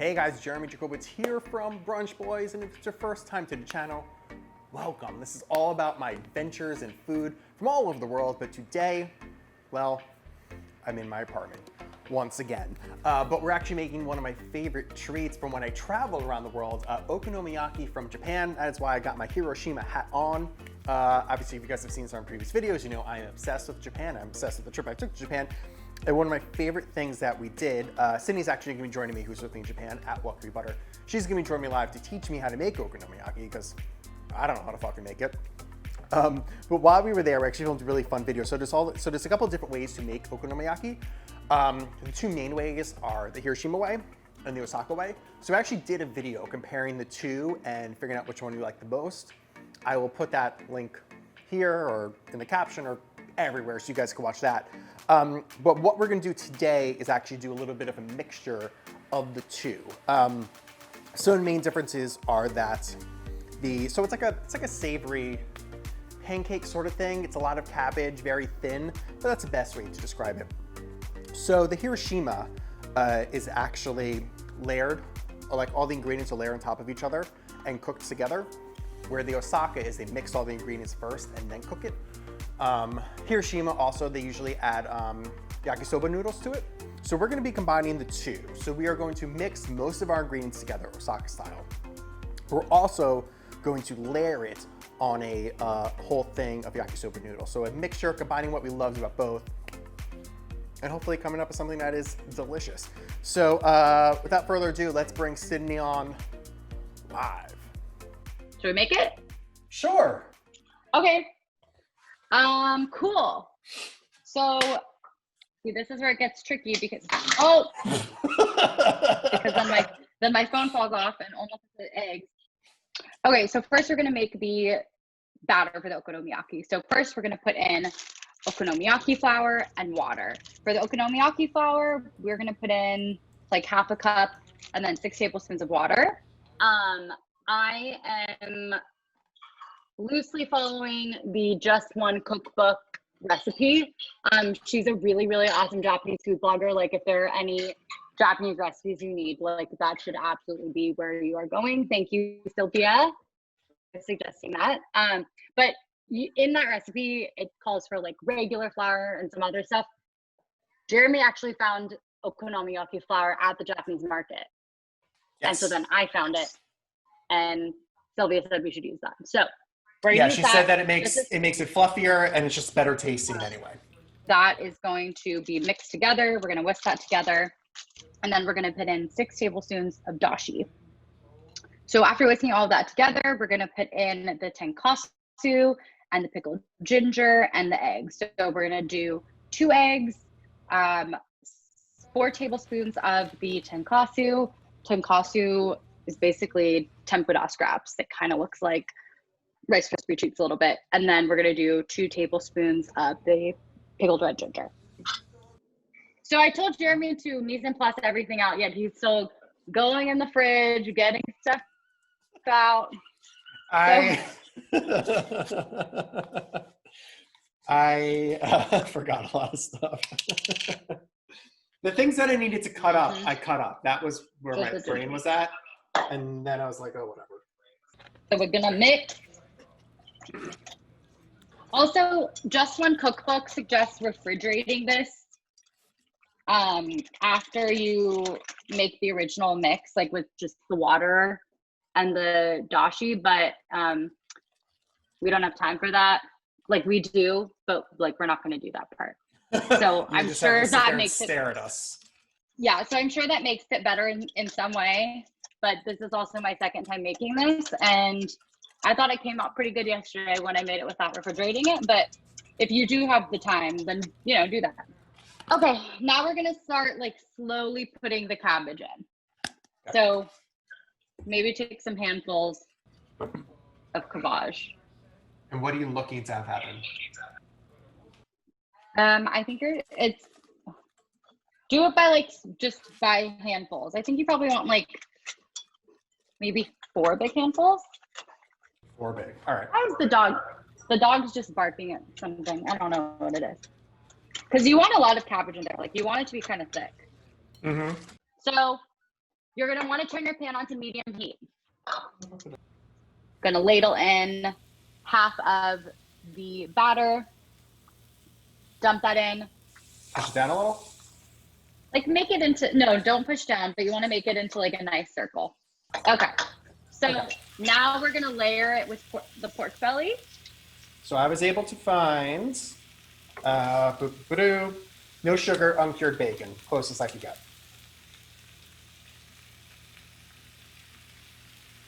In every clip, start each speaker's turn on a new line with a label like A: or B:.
A: Hey guys, Jeremy Jacobowitz here from Brunch Boys, and if it's your first time to the channel, welcome. This is all about my adventures in food from all over the world, but today, well, I'm in my apartment once again. But we're actually making one of my favorite treats from when I travel around the world, Okonomiyaki from Japan. That is why I got my Hiroshima hat on. Obviously, if you guys have seen some of my previous videos, you know I am obsessed with Japan. I'm obsessed with the trip I took to Japan. And one of my favorite things that we did, Sydney's actually gonna be joining me, who's with me in Japan at Welcome Butter. She's gonna be joining me live to teach me how to make okonomiyaki because I don't know how to fucking make it. But while we were there, we actually filmed a really fun video. So there's a couple of different ways to make okonomiyaki. The two main ways are the Hiroshima way and the Osaka way. So I actually did a video comparing the two and figuring out which one you like the most. I will put that link here or in the caption or everywhere so you guys can watch that. But what we're gonna do today is actually do a little bit of a mixture of the two. So the main differences are that it's like a savory pancake sort of thing. It's a lot of cabbage, very thin, but that's the best way to describe it. So the Hiroshima is actually layered, like all the ingredients are layered on top of each other and cooked together, where the Osaka is they mix all the ingredients first and then cook it. Hiroshima also, they usually add yakisoba noodles to it. So we're gonna be combining the two. So we are going to mix most of our ingredients together, Osaka style. We're also going to layer it on a whole thing of yakisoba noodles. So a mixture combining what we love about both and hopefully coming up with something that is delicious. So without further ado, let's bring Sydney on live.
B: Should we make it?
A: Sure.
B: Okay. Cool. So, see, this is where it gets tricky because, because then my phone falls off and almost the eggs. Okay, so first we're gonna make the batter for the okonomiyaki. So first we're gonna put in okonomiyaki flour and water. For the okonomiyaki flour, we're gonna put in like half a cup and then 6 tablespoons of water. I am loosely following the Just One cookbook recipe. She's a really, really awesome Japanese food blogger. Like if there are any Japanese recipes you need, like that should absolutely be where you are going. Thank you, Sylvia, for suggesting that. But in that recipe, it calls for like regular flour and some other stuff. Jeremy actually found okonomiyaki flour at the Japanese market. Yes. And so then I found it and Sylvia said we should use that. So
A: yeah, she said that it makes it fluffier and it's just better tasting anyway.
B: That is going to be mixed together. We're gonna whisk that together. And then we're gonna put in 6 tablespoons of dashi. So after whisking all of that together, we're gonna put in the tenkatsu and the pickled ginger and the eggs. So we're gonna do 2 eggs, 4 tablespoons of the tenkatsu. Tenkatsu is basically tempura scraps. It kind of looks like Rice Krispie treats a little bit. And then we're gonna do 2 tablespoons of the pickled red ginger. So I told Jeremy to mise en place everything out, yet he's still going in the fridge, getting stuff out.
A: I forgot a lot of stuff. The things that I needed to cut up, I cut up. That was where my brain was at. And then I was like, oh, whatever.
B: So we're gonna mix. Also, Just One cookbook suggests refrigerating this after you make the original mix, like with just the water and the dashi, but we don't have time for that. Like we do, but like we're not going to do that part. So I'm sure that makes it
A: stare at us.
B: Yeah, so I'm sure that makes it better in some way, but this is also my second time making this, and I thought it came out pretty good yesterday when I made it without refrigerating it, but if you do have the time, then, you know, do that. Okay, now we're gonna start like slowly putting the cabbage in. So maybe take some handfuls of cabbage.
A: And what are you looking to have happen?
B: I think it's, do it by like, just by handfuls. I think you probably want like maybe 4 big handfuls.
A: 4 big, all right.
B: How's the dog? The dog's just barking at something. I don't know what it is. Because you want a lot of cabbage in there. Like you want it to be kind of thick.
A: Mm-hmm.
B: So You're gonna want to turn your pan on to medium heat. Gonna ladle in half of the batter. Dump that in.
A: Push it down a little.
B: Like make it into, no, don't push down, but you want to make it into like a nice circle. Okay. So now we're gonna layer it with the pork belly.
A: So I was able to find no sugar, uncured bacon, closest I could get.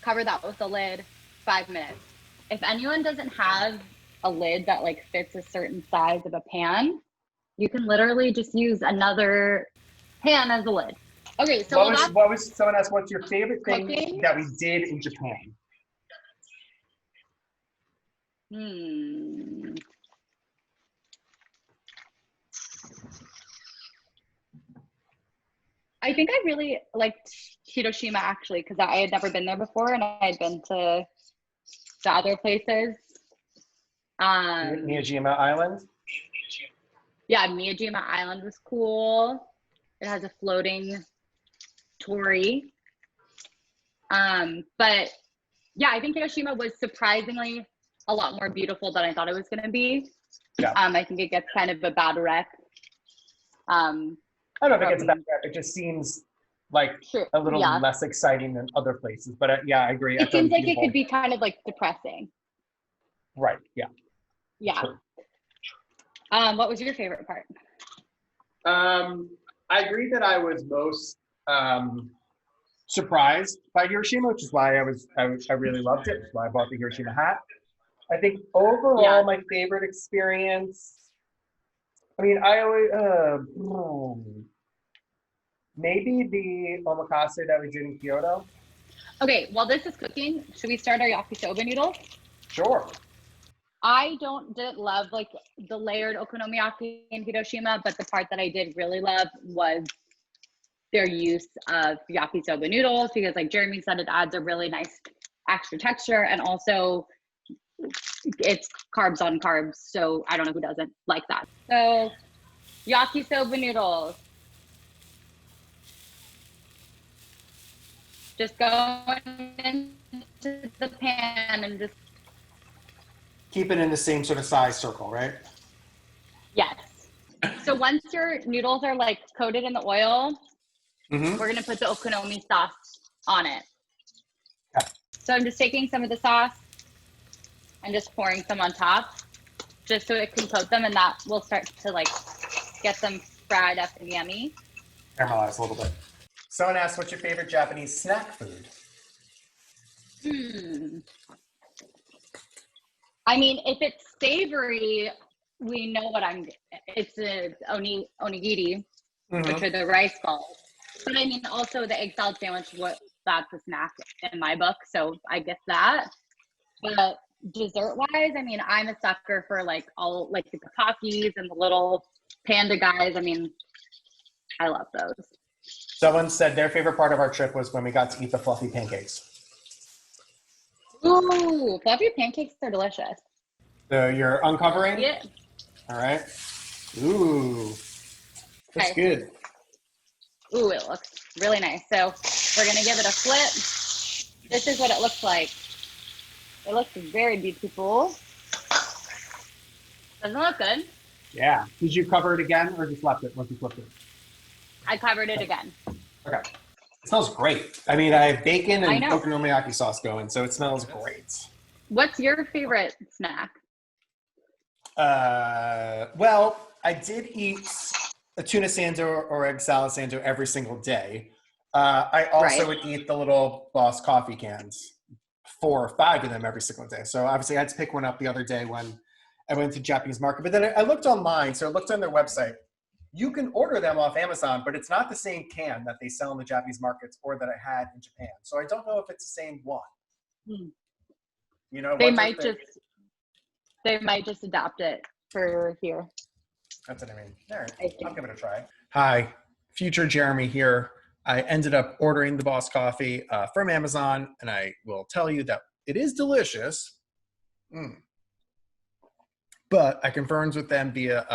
B: Cover that with the lid, 5 minutes. If anyone doesn't have a lid that like fits a certain size of a pan, you can literally just use another pan as a lid. Okay, so
A: what was someone asked, what's your favorite thing
B: cooking?
A: that we did in Japan?
B: I think I really liked Hiroshima actually, because I had never been there before and I had been to the other places.
A: Miyajima Island?
B: Yeah, Miyajima Island was cool. It has a floating torii. But yeah, I think Hiroshima was surprisingly a lot more beautiful than I thought it was going to be.
A: Yeah.
B: I think it gets kind of a bad rep.
A: I don't know if it gets a bad rep. It just seems like a little less exciting than other places. But yeah, I agree.
B: It seems like it could be kind of like depressing.
A: Right. Yeah.
B: Yeah.
A: Sure.
B: What was your favorite part?
A: I agree that I was most surprised by Hiroshima, which is why I really loved it. Which is why I bought the Hiroshima hat. I think overall my favorite experience. I mean, I always maybe the omakase that we did in Kyoto.
B: Okay, while this is cooking, should we start our yakisoba noodles?
A: Sure.
B: I didn't love like the layered okonomiyaki in Hiroshima, but the part that I did really love was their use of yakisoba noodles, because like Jeremy said, it adds a really nice extra texture, and also it's carbs on carbs, so I don't know who doesn't like that. So yakisoba noodles, just go into the pan and just
A: keep it in the same sort of size circle, right?
B: yes. So once your noodles are like coated in the oil, we're gonna put the okonomi sauce on it.
A: Yeah.
B: So I'm just taking some of the sauce and just pouring some on top, just so it can coat them, and that will start to like get them fried up and yummy.
A: Caramelize a little bit. Someone asked, what's your favorite Japanese snack food?
B: I mean, if it's savory, we know what it's a onigiri, which are the rice balls. But I mean, also the egg salad sandwich, that's a snack in my book, so I guess that. But dessert-wise, I mean, I'm a sucker for like all like the Takakis and the little panda guys. I mean, I love those.
A: Someone said their favorite part of our trip was when we got to eat the fluffy pancakes.
B: Ooh, fluffy pancakes are delicious.
A: So you're uncovering?
B: Yeah.
A: All right. Ooh, that's good.
B: Ooh, it looks really nice. So we're gonna give it a flip. This is what it looks like. It looks very beautiful. Doesn't look good.
A: Yeah. Did you cover it again or just left it once you flipped it?
B: I covered it again.
A: Okay. It smells great. I mean, I have bacon and
B: I know.
A: okonomiyaki sauce going, so it smells great.
B: What's your favorite snack?
A: Well, I did eat a tuna sando or egg salad sando every single day. I also would eat the little Boss coffee cans, 4 or 5 of them every single day. So obviously I had to pick one up the other day when I went to Japanese market. But then I looked online, so I looked on their website. You can order them off Amazon, but it's not the same can that they sell in the Japanese markets or that I had in Japan. So I don't know if it's the same one. You know,
B: they might just adapt it for here.
A: That's what I mean. All right, I'll give it a try. Hi, future Jeremy here. I ended up ordering the Boss coffee from Amazon, and I will tell you that it is delicious. But I confirmed with them via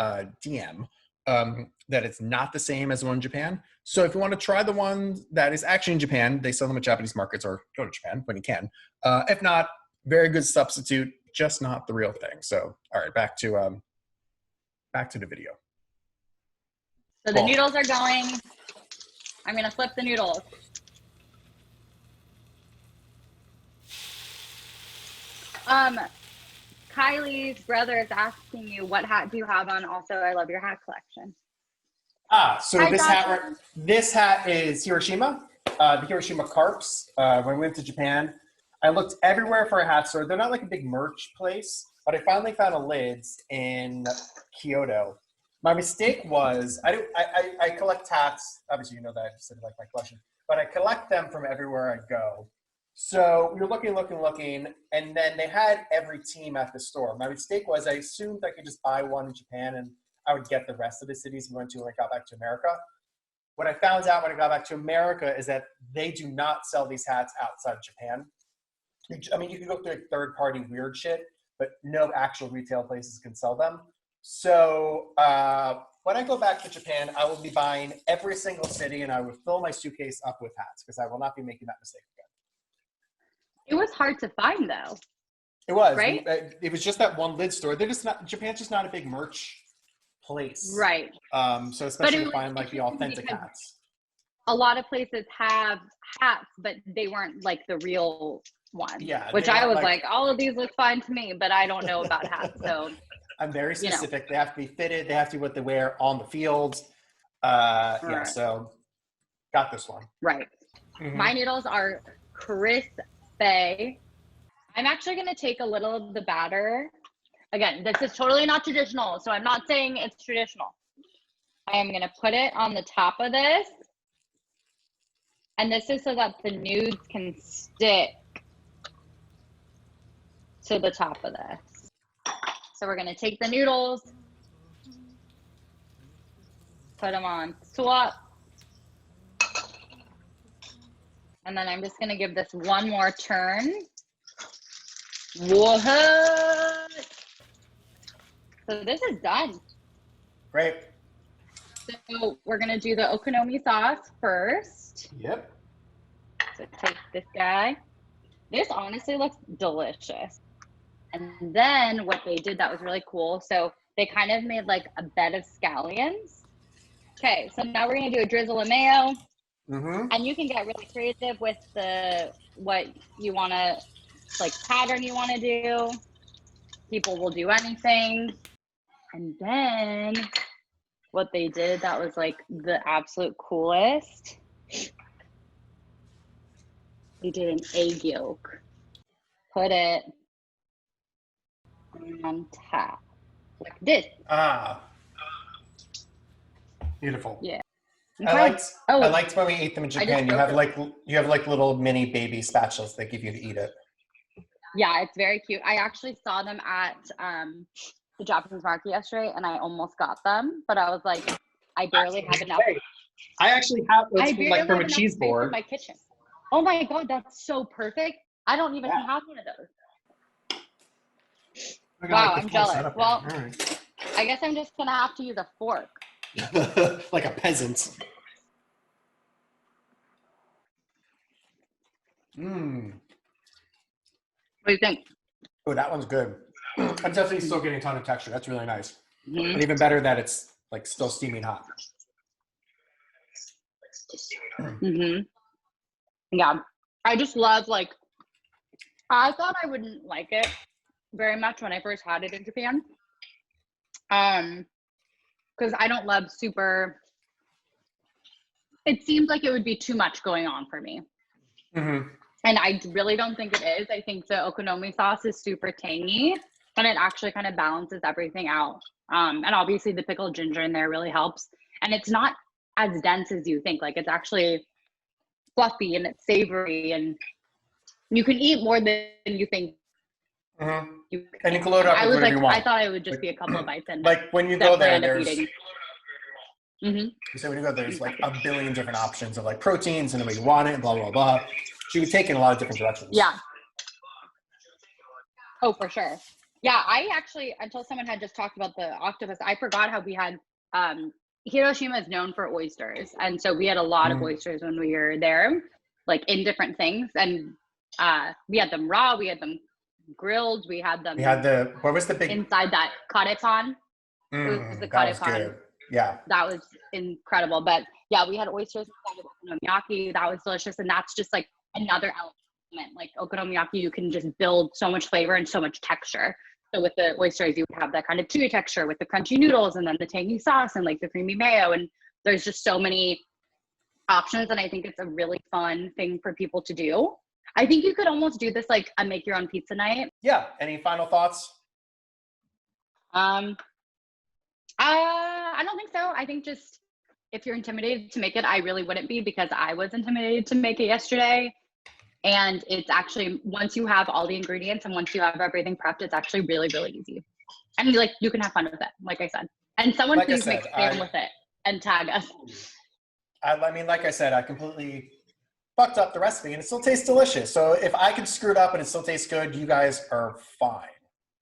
A: DM that it's not the same as the one in Japan. So if you want to try the one that is actually in Japan, they sell them at Japanese markets, or go to Japan when you can. If not, very good substitute, just not the real thing. So, all right, back to the video.
B: So the noodles are going. I'm gonna flip the noodles. Kylie's brother is asking you, what hat do you have on? Also, I love your hat collection.
A: So
B: Hi,
A: this hat is Hiroshima, the Hiroshima Carps. When we went to Japan, I looked everywhere for a hat store. They're not like a big merch place, but I finally found a Lids in Kyoto. My mistake was I collect hats. Obviously, you know that I just said like my collection, but I collect them from everywhere I go. So we were looking, and then they had every team at the store. My mistake was I assumed I could just buy one in Japan and I would get the rest of the cities we went to when I got back to America. What I found out when I got back to America is that they do not sell these hats outside of Japan. I mean, you can go through like third-party weird shit, but no actual retail places can sell them. So when I go back to Japan, I will be buying every single city, and I will fill my suitcase up with hats because I will not be making that mistake again.
B: It was hard to find, though.
A: It was.
B: Right?
A: It was just that one Lid store. They're just not. Japan's just not a big merch place.
B: Right.
A: So especially to find like the authentic hats.
B: A lot of places have hats, but they weren't like the real one.
A: Yeah.
B: Which I was like, all of these look fine to me, but I don't know about hats. So
A: I'm very specific. They have to be fitted. They have to be what they wear on the field. Yeah. So got this one.
B: Right. Mm-hmm. My noodles are crispy. I'm actually going to take a little of the batter. Again, this is totally not traditional, so I'm not saying it's traditional. I am going to put it on the top of this. And this is so that the noodles can stick to the top of this. So we're going to take the noodles, put them on swap. And then I'm just going to give this one more turn. What? So this is done.
A: Great.
B: So we're going to do the okonomi sauce first.
A: Yep.
B: So take this guy. This honestly looks delicious. And then what they did that was really cool. So they kind of made like a bed of scallions. Okay, so now we're going to do a drizzle of mayo. Mm-hmm. And you can get really creative with what you want to, like pattern you want to do. People will do anything. And then what they did that was like the absolute coolest. They did an egg yolk. Put it on top like this.
A: Beautiful.
B: Yeah.
A: Okay. I liked when we ate them in Japan. You have like little mini baby spatulas that give you to eat it.
B: Yeah, it's very cute. I actually saw them at the Japanese market yesterday, and I almost got them, but I was like, I barely have enough.
A: I actually have those from a cheese board
B: in my kitchen. Oh my god, that's so perfect! I don't even have one of those. Wow, I'm jealous. Well, right. I guess I'm just gonna have to use a fork.
A: Like a peasant. Mmm.
B: What do you think?
A: Oh, that one's good. I'm definitely still getting a ton of texture. That's really nice. Mm-hmm. And even better that it's like still steaming hot.
B: Mm-hmm. Yeah. I just love I thought I wouldn't like it very much when I first had it in Japan. Because I don't love it seems like it would be too much going on for me. Mm-hmm. And I really don't think it is. I think the okonomi sauce is super tangy, and it actually kind of balances everything out. And obviously the pickled ginger in there really helps. And it's not as dense as you think. Like, it's actually fluffy and it's savory, and you can eat more than you think. Mm-hmm.
A: And you can load up with whatever you want.
B: I thought it would just be a couple of bites in.
A: Like when you go there, there's so when you go there's like a billion different options of like proteins and the way you want it and blah blah blah. So you can take in a lot of different directions.
B: Yeah. Oh, for sure. Yeah, I actually, until someone had just talked about the octopus, I forgot how we had Hiroshima is known for oysters, and so we had a lot of oysters when we were there, like in different things. And we had them raw, we had them grilled, we had them.
A: We had what was the big
B: inside that karepan? It was the
A: that was
B: karepan.
A: good. Yeah,
B: that was incredible. But yeah, we had oysters inside of okonomiyaki. That was delicious, and that's just like another element. Like okonomiyaki, you can just build so much flavor and so much texture. So with the oysters, you would have that kind of chewy texture with the crunchy noodles and then the tangy sauce and like the creamy mayo. And there's just so many options. And I think it's a really fun thing for people to do. I think you could almost do this like a make your own pizza night.
A: Yeah. Any final thoughts?
B: I don't think so. I think just if you're intimidated to make it, I really wouldn't be, because I was intimidated to make it yesterday. And it's actually, once you have all the ingredients and once you have everything prepped, it's actually really, really easy. And like, you can have fun with it, like I said. And someone
A: Like I
B: please
A: said,
B: make spam with it and tag us.
A: I mean, like I said, I completely fucked up the recipe and it still tastes delicious. So if I can screw it up and it still tastes good, you guys are fine.